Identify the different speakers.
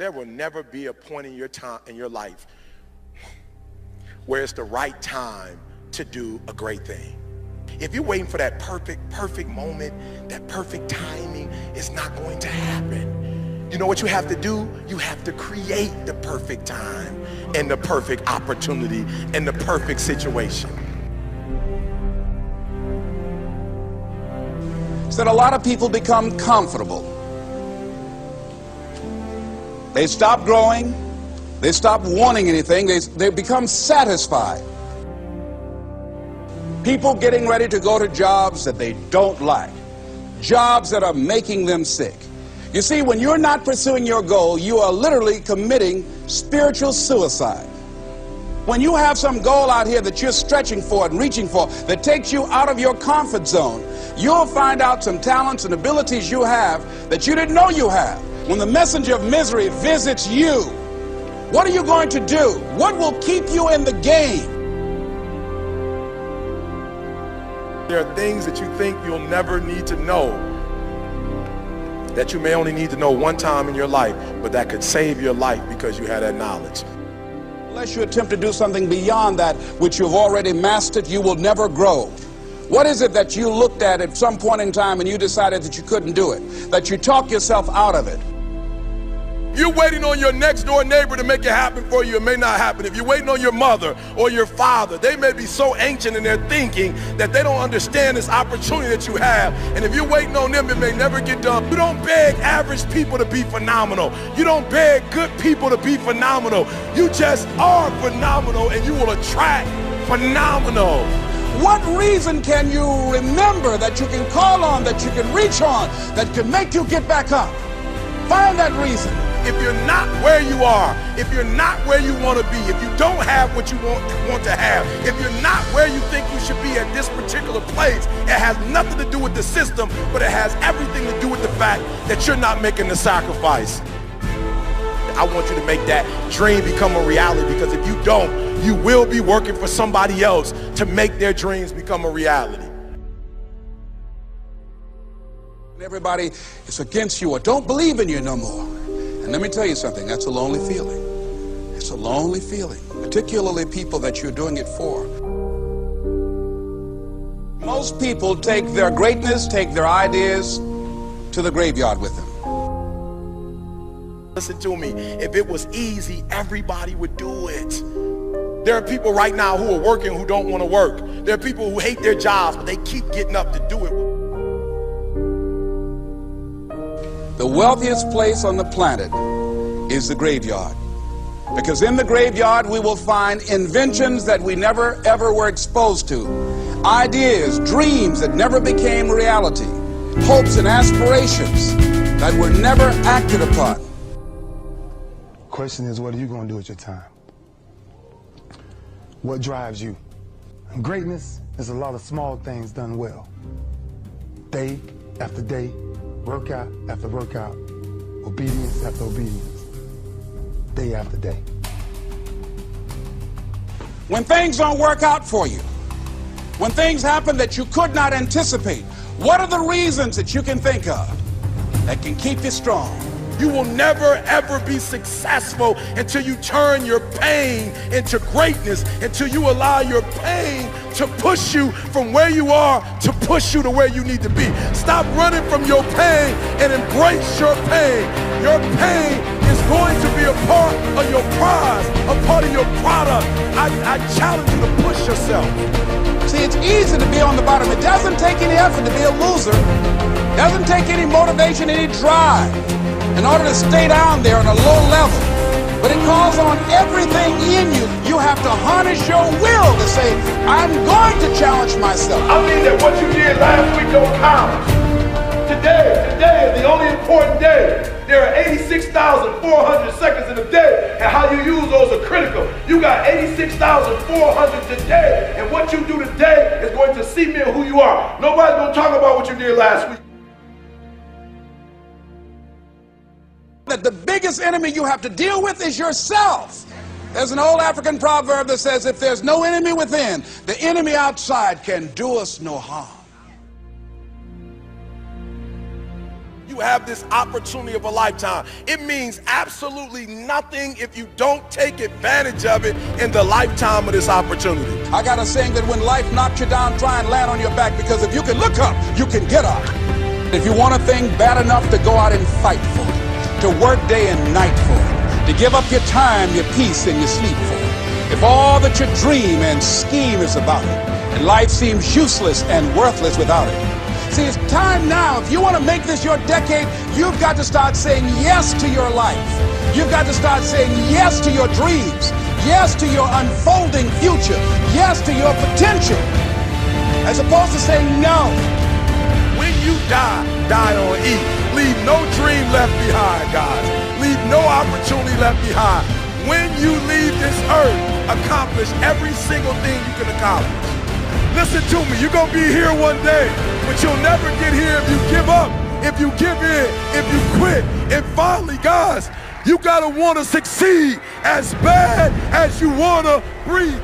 Speaker 1: There will never be a point in your life where it's the right time to do a great thing. If you're waiting for that perfect moment, that perfect timing, it's not going to happen. You know what you have to do? You have to create the perfect time and the perfect opportunity and the perfect situation.
Speaker 2: So that a lot of people become comfortable. They stop growing. They stop wanting anything. They become satisfied. People getting ready to go to jobs that they don't like. Jobs that are making them sick. You see, when you're not pursuing your goal, you are literally committing spiritual suicide. When you have some goal out here that you're stretching for and reaching for that takes you out of your comfort zone, you'll find out some talents and abilities you have that you didn't know you have. When the messenger of misery visits you, what are you going to do? What will keep you in the game?
Speaker 1: There are things that you think you'll never need to know, that you may only need to know one time in your life, but that could save your life because you had that knowledge.
Speaker 2: Unless you attempt to do something beyond that which you've already mastered, you will never grow. What is it that you looked at some point in time and you decided that you couldn't do it, that you talked yourself out of it?
Speaker 1: You're waiting on your next door neighbor to make it happen for you. It may not happen. If you're waiting on your mother or your father, they may be so ancient in their thinking that they don't understand this opportunity that you have. And if you're waiting on them, it may never get done. You don't beg average people to be phenomenal. You don't beg good people to be phenomenal. You just are phenomenal, and you will attract phenomenal.
Speaker 2: What reason can you remember that you can call on, that you can reach on, that can make you get back up? Find that reason.
Speaker 1: If you're not where you are, if you're not where you want to be, if you don't have what you want to have, if you're not where you think you should be at this particular place, it has nothing to do with the system, but it has everything to do with the fact that you're not making the sacrifice. I want you to make that dream become a reality, because if you don't, you will be working for somebody else to make their dreams become a reality.
Speaker 2: Everybody is against you or don't believe in you no more. And let me tell you something, that's a lonely feeling. It's a lonely feeling, particularly people that you're doing it for. Most people take their greatness, take their ideas to the graveyard with them.
Speaker 1: Listen to me, if it was easy, everybody would do it. There are people right now who are working who don't want to work. There are people who hate their jobs, but they keep getting up to do it.
Speaker 2: The wealthiest place on the planet is the graveyard. Because in the graveyard we will find inventions that we never ever were exposed to. Ideas, dreams that never became reality. Hopes and aspirations that were never acted upon.
Speaker 3: The question is, what are you going to do with your time? What drives you? And greatness is a lot of small things done well. Day after day, workout after workout, obedience after obedience, day after day.
Speaker 2: When things don't work out for you, when things happen that you could not anticipate, what are the reasons that you can think of that can keep you strong?
Speaker 1: You will never ever be successful until you turn your pain into greatness, until you allow your pain to push you from where you are to push you to where you need to be. Stop running from your pain and embrace your pain. Your pain is going to be a part of your prize, a part of your product. I challenge you to push yourself.
Speaker 2: See, it's easy to be on the bottom. It doesn't take any effort to be a loser. It doesn't take any motivation, any drive in order to stay down there on a low level. But it calls on everything in you. You have to harness your will to say, I'm going to challenge myself.
Speaker 1: I mean that what you did last week don't count. Today is the only important day. There are 86,400 seconds in a day, and how you use those are critical. You got 86,400 today, and what you do today is going to cement who you are. Nobody's going to talk about what you did last week.
Speaker 2: That the biggest enemy you have to deal with is yourself. There's an old African proverb that says, if there's no enemy within, the enemy outside can do us no harm.
Speaker 1: You have this opportunity of a lifetime. It means absolutely nothing if you don't take advantage of it in the lifetime of this opportunity.
Speaker 2: I got a saying that when life knocks you down, try and land on your back, because if you can look up, you can get up. If you want a thing bad enough to go out and fight for it, to work day and night for it, to give up your time, your peace, and your sleep for it, if all that you dream and scheme is about it, and life seems useless and worthless without it. See, it's time now. If you want to make this your decade, you've got to start saying yes to your life. You've got to start saying yes to your dreams, yes to your unfolding future, yes to your potential, as opposed to saying no.
Speaker 1: When you die, die on E. Leave no dream left behind, guys. Leave no opportunity left behind. When you leave this earth, accomplish every single thing you can accomplish. Listen to me, you're gonna be here one day, but you'll never get here if you give up, if you give in, if you quit. And finally, guys, you gotta wanna succeed as bad as you wanna breathe.